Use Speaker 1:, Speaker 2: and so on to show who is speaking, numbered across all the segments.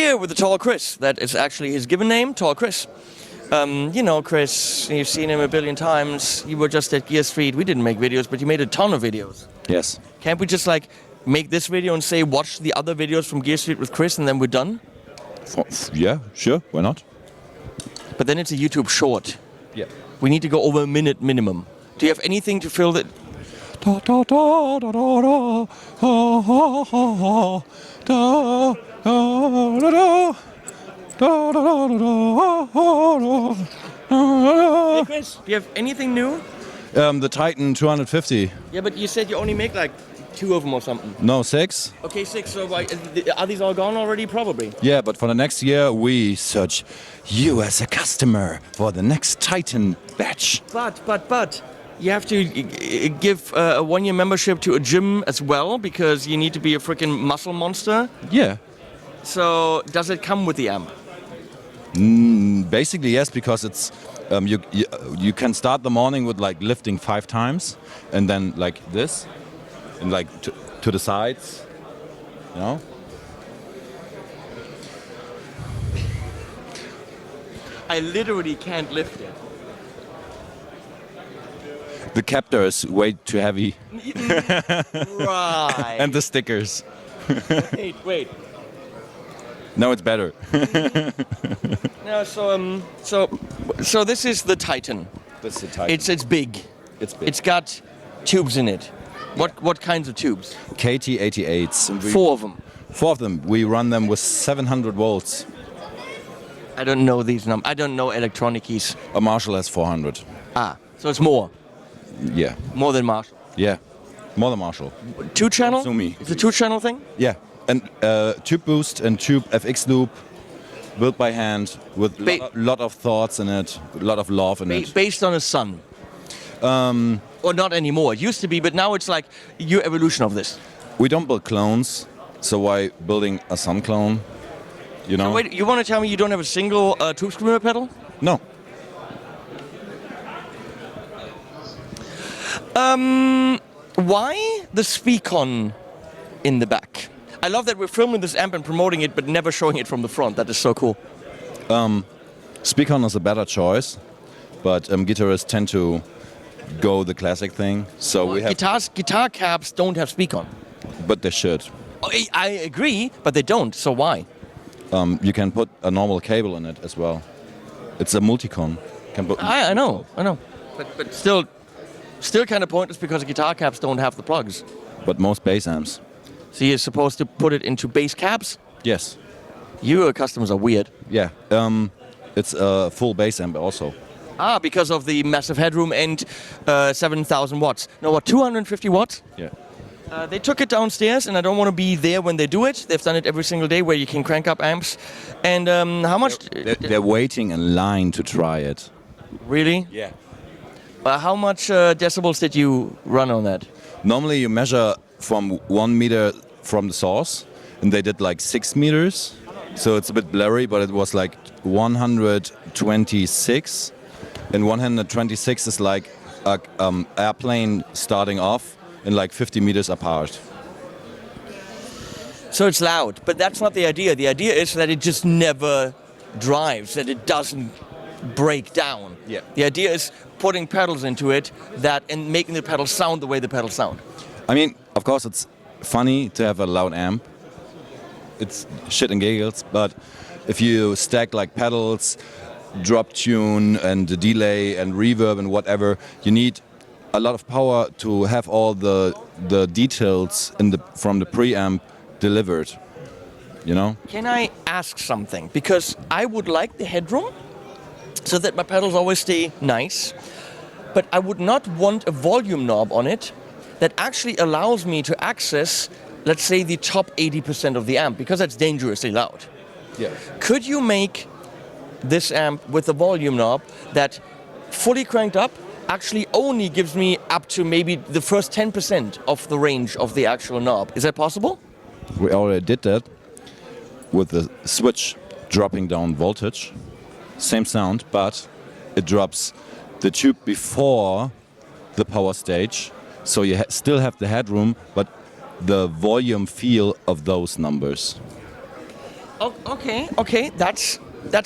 Speaker 1: here with the Tall Chris. That is actually his given name, Tall Chris. You know Chris, you've seen him a billion times. You were just at Gear Street. We didn't make videos, but you made a ton of videos.
Speaker 2: Yes.
Speaker 1: Can't we just like make this video and say watch the other videos from Gear Street with Chris and then we're done?
Speaker 2: Yeah, sure, why not?
Speaker 1: But then it's a YouTube short.
Speaker 2: Yeah.
Speaker 1: We need to go over a minute minimum. Do you have anything to fill that? Hey Chris, do you have anything new?
Speaker 2: The Titan 250.
Speaker 1: Yeah, but you said you only make like 2 of them or something.
Speaker 2: No, 6.
Speaker 1: Okay, 6. So why, are these all gone already? Probably.
Speaker 2: Yeah, but for the next year, we search you as a customer for the next Titan batch.
Speaker 1: But you have to give a 1-year membership to a gym as well because you need to be a freaking muscle monster.
Speaker 2: Yeah.
Speaker 1: So does it come with the amp?
Speaker 2: Basically, yes, because it's you can start the morning with like lifting 5 times and then like this and like to the sides, you know.
Speaker 1: I literally can't lift it.
Speaker 2: The captor is way too heavy.
Speaker 1: Right.
Speaker 2: And the stickers.
Speaker 1: Wait.
Speaker 2: No, it's better.
Speaker 1: No, so this is the Titan.
Speaker 2: That's the Titan.
Speaker 1: It's big.
Speaker 2: It's big.
Speaker 1: It's got tubes in it. What kinds of tubes?
Speaker 2: KT88s.
Speaker 1: 4 of them.
Speaker 2: 4 of them. We run them with 700 volts.
Speaker 1: I don't know these numbers. I don't know electronic keys.
Speaker 2: A Marshall has 400.
Speaker 1: Ah, so it's more.
Speaker 2: Yeah.
Speaker 1: More than Marshall.
Speaker 2: Yeah. More than Marshall.
Speaker 1: 2-channel?
Speaker 2: Sumi.
Speaker 1: It's a 2-channel thing?
Speaker 2: Yeah. And tube boost and tube FX loop, built by hand with lot of thoughts in it, a lot of love in it.
Speaker 1: Based on a sun. Or not anymore. It used to be, but now it's like your evolution of this.
Speaker 2: We don't build clones, so why building a sun clone? You know?
Speaker 1: So wait, you want to tell me you don't have a single tube screamer pedal?
Speaker 2: No.
Speaker 1: Why the Speakon in the back? I love that we're filming this amp and promoting it, but never showing it from the front. That is so cool.
Speaker 2: Speakon is a better choice, but guitarists tend to go the classic thing. So we have
Speaker 1: guitar cabs don't have Speakon.
Speaker 2: But they should.
Speaker 1: Oh, I agree, but they don't. So why?
Speaker 2: You can put a normal cable in it as well. It's a multicon.
Speaker 1: I know. But still kind of pointless because guitar cabs don't have the plugs.
Speaker 2: But most bass amps.
Speaker 1: So you're supposed to put it into bass cabs?
Speaker 2: Yes.
Speaker 1: Your customers are weird.
Speaker 2: Yeah. It's a full bass amp also.
Speaker 1: Ah, because of the massive headroom and 7,000 watts. No, what, 250 watts?
Speaker 2: Yeah.
Speaker 1: They took it downstairs, and I don't want to be there when they do it. They've done it every single day where you can crank up amps. And how much?
Speaker 2: They're waiting in line to try it.
Speaker 1: Really?
Speaker 2: Yeah.
Speaker 1: How much decibels did you run on that?
Speaker 2: Normally you measure from 1 meter from the source, and they did like 6 meters. So it's a bit blurry, but it was like 126. And 126 is like an airplane starting off and like 50 meters apart.
Speaker 1: So it's loud, but that's not the idea. The idea is that it just never drives, that it doesn't break down.
Speaker 2: Yeah.
Speaker 1: The idea is putting pedals into it and making the pedals sound the way the pedals sound.
Speaker 2: I mean, of course it's funny to have a loud amp. It's shit and giggles, but if you stack like pedals, drop tune and the delay and reverb and whatever, you need a lot of power to have all the details from the preamp delivered, you know?
Speaker 1: Can I ask something? Because I would like the headroom so that my pedals always stay nice, but I would not want a volume knob on it that actually allows me to access, let's say, the top 80% of the amp, because that's dangerously loud.
Speaker 2: Yeah.
Speaker 1: Could you make this amp with a volume knob that fully cranked up actually only gives me up to maybe the first 10% of the range of the actual knob? Is that possible?
Speaker 2: We already did that with the switch dropping down voltage. Same sound, but it drops the tube before the power stage. So you still have the headroom, but the volume feel of those numbers.
Speaker 1: Okay. That's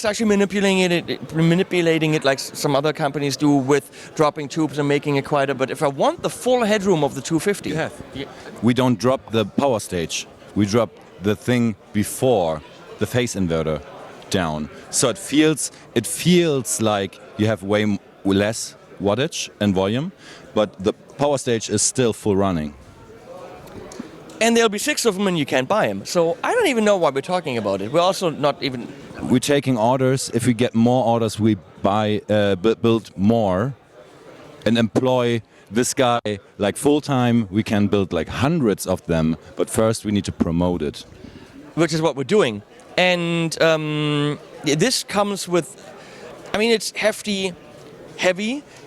Speaker 1: actually manipulating it like some other companies do with dropping tubes and making it quieter. But if I want the full headroom of the 250,
Speaker 2: We don't drop the power stage. We drop the thing before the phase inverter down. So it feels like you have way less wattage and volume, but the power stage is still full running.
Speaker 1: and there'll be 6 of them and you can't buy them. So I don't even know why we're talking about it. We're also not even.
Speaker 2: We're taking orders. If we get more orders, we build more and employ this guy like full time. We can build like hundreds of them, but first we need to promote it.
Speaker 1: Which is what we're doing. And this comes with, I mean, it's heavy,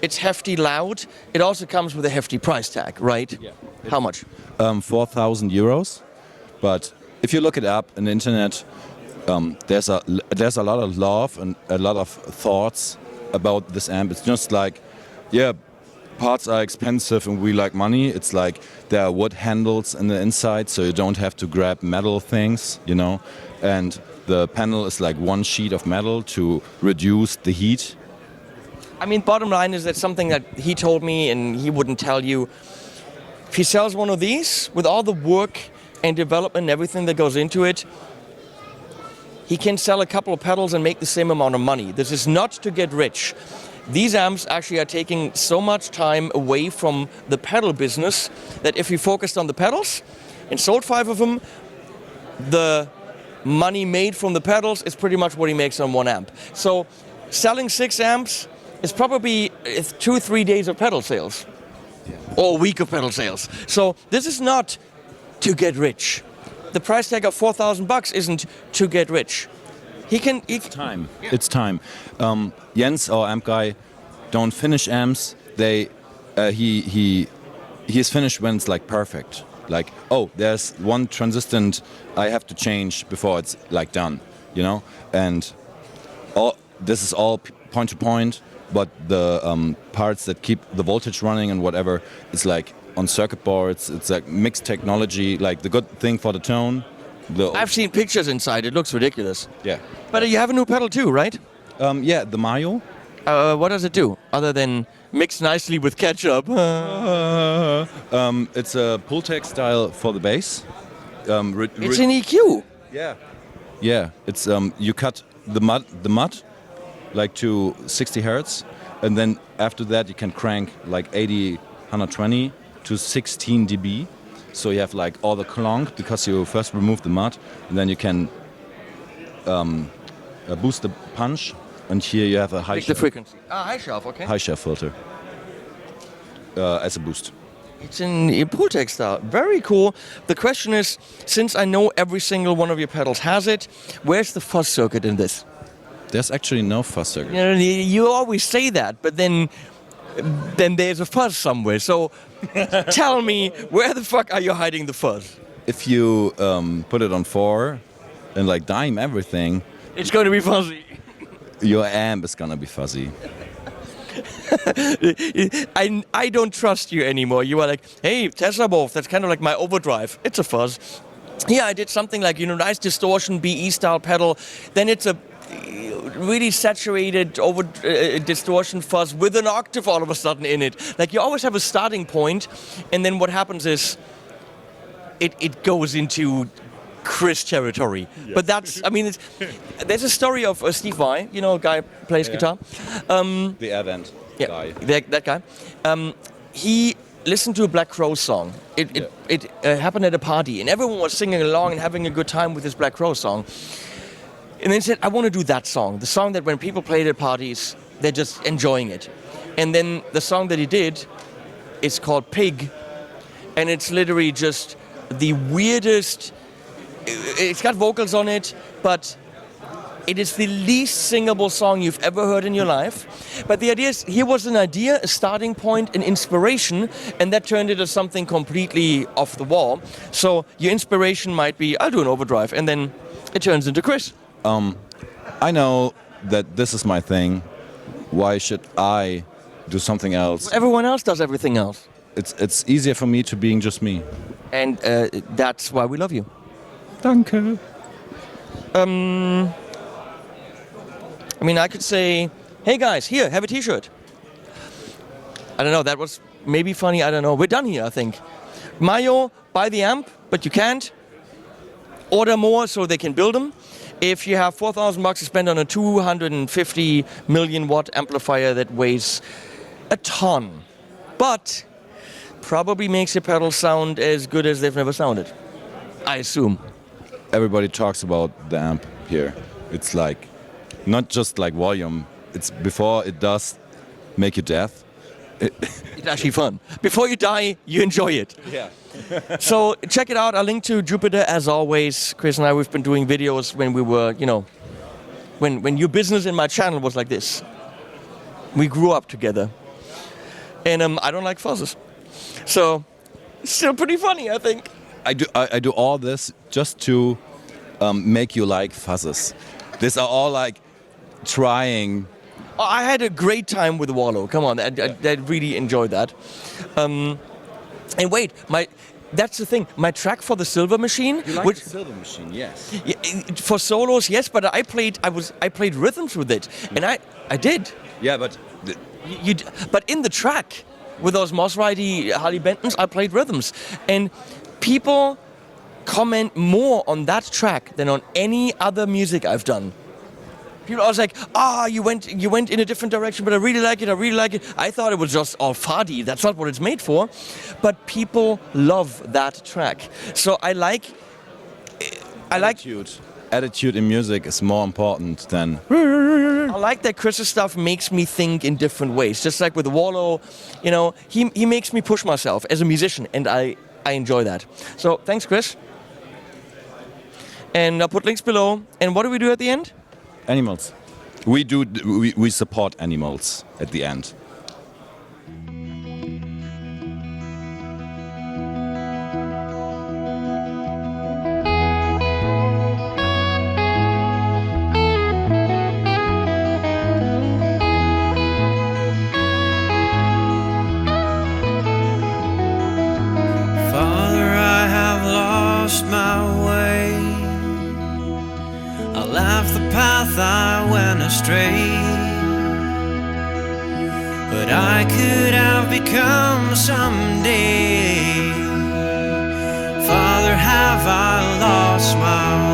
Speaker 1: it's hefty loud. It also comes with a hefty price tag, right?
Speaker 2: Yeah.
Speaker 1: How much?
Speaker 2: 4,000 euros. But if you look it up on the internet, there's a lot of love and a lot of thoughts about this amp. It's just like, yeah, parts are expensive and we like money. It's like there are wood handles in the inside, so you don't have to grab metal things, you know. And the panel is like one sheet of metal to reduce the heat.
Speaker 1: I mean, bottom line is that something that he told me and he wouldn't tell you. If he sells one of these, with all the work and development and everything that goes into it, he can sell a couple of pedals and make the same amount of money. This is not to get rich. These amps actually are taking so much time away from the pedal business that if he focused on the pedals and sold 5 of them, the money made from the pedals is pretty much what he makes on one amp. So selling 6 amps is probably 2-3 days of pedal sales. Or a week of pedal sales. So this is not to get rich. The price tag of $4,000 isn't to get rich. It's
Speaker 2: time. Yeah. It's time. Jens, our amp guy, don't finish amps. He's finished when it's like perfect. Like, oh, there's one transistor I have to change before it's like done, you know. And this is all point to point. But the parts that keep the voltage running and whatever, it's like on circuit boards. It's like mixed technology. Like the good thing for the tone.
Speaker 1: I've seen pictures inside. It looks ridiculous.
Speaker 2: Yeah.
Speaker 1: But you have a new pedal too, right?
Speaker 2: Yeah, the Mario.
Speaker 1: What does it do other than mix nicely with ketchup?
Speaker 2: It's a Pultec style for the bass.
Speaker 1: It's an EQ.
Speaker 2: Yeah. Yeah. It's you cut the mud like to 60 hertz, and then after that you can crank like 80, 120 to 16 dB. So you have like all the clonk because you first remove the mud, and then you can boost the punch. And here you have a high
Speaker 1: the frequency. High shelf, okay.
Speaker 2: High shelf filter as a boost.
Speaker 1: It's in Pultec style. Very cool. The question is, since I know every single one of your pedals has it, where's the fuzz circuit in this?
Speaker 2: There's actually no fuzz circuit.
Speaker 1: You always say that, but then there's a fuzz somewhere. So tell me, where the fuck are you hiding the fuzz?
Speaker 2: If you put it on 4 and like dime everything,
Speaker 1: it's going to be fuzzy.
Speaker 2: Your amp is going to be fuzzy.
Speaker 1: I don't trust you anymore. You are like, hey, Tesla Wolf, that's kind of like my overdrive. It's a fuzz. Yeah, I did something like, nice distortion, BE style pedal. Then it's a really saturated over distortion fuzz with an octave all of a sudden in it. Like you always have a starting point, and then what happens is it goes into Chris territory. Yes. But that's, I mean, there's a story of Steve Vai, a guy who plays guitar.
Speaker 2: The Avant guy.
Speaker 1: That guy. He listened to a Black Crow song. It happened at a party, and everyone was singing along and having a good time with this Black Crow song. And then he said, I want to do that song. The song that when people play it at parties, they're just enjoying it. And then the song that he did is called Pig. And it's literally just the weirdest. It's got vocals on it, but it is the least singable song you've ever heard in your life. But the idea is, here was an idea, a starting point, an inspiration, and that turned into something completely off the wall. So your inspiration might be, I'll do an overdrive, and then it turns into Chris.
Speaker 2: I know that this is my thing. Why should I do something else?
Speaker 1: Well, everyone else does everything else.
Speaker 2: It's easier for me to being just me.
Speaker 1: And that's why we love you.
Speaker 2: Danke.
Speaker 1: I mean, I could say, hey guys, here, have a t-shirt. I don't know, that was maybe funny, I don't know. We're done here, I think. Mayo, buy the amp, but you can't. Order more so they can build them. If you have 4,000 bucks to spend on a 250 million watt amplifier that weighs a ton, but probably makes your pedals sound as good as they've never sounded, I assume.
Speaker 2: Everybody talks about the amp here. It's like, not just like volume, it's before it does make you deaf.
Speaker 1: It's actually fun. Before you die, you enjoy it.
Speaker 2: Yeah.
Speaker 1: So check it out. I'll link to Jupiter as always. Chris and I, we've been doing videos when we were, you know, when your business and my channel was like this. We grew up together. And I don't like fuzzes. So it's still pretty funny, I think.
Speaker 2: I do all this just to make you like fuzzes. These are all like trying.
Speaker 1: Oh, I had a great time with Wallow. Come on, I really enjoyed that. And wait, that's the thing. My track for the Silver Machine,
Speaker 2: You like the Silver Machine, yes.
Speaker 1: yeah, for solos, yes, but I played rhythms with it, and I did.
Speaker 2: Yeah, but
Speaker 1: But in the track with those Moss Ridey Harley Bentons, I played rhythms, and people comment more on that track than on any other music I've done. People always like, you went in a different direction, but I really like it. I thought it was just all faddy. That's not what it's made for. But people love that track. So I like
Speaker 2: attitude in music is more important than.
Speaker 1: I like that Chris's stuff makes me think in different ways. Just like with Wallow, you know, he makes me push myself as a musician, and I enjoy that. So thanks, Chris. And I'll put links below. And what do we do at the end?
Speaker 2: Animals. We support animals at the end.
Speaker 3: Father, I have lost my way. I left the path I went astray, but I could have become someday. Father, have I lost my way?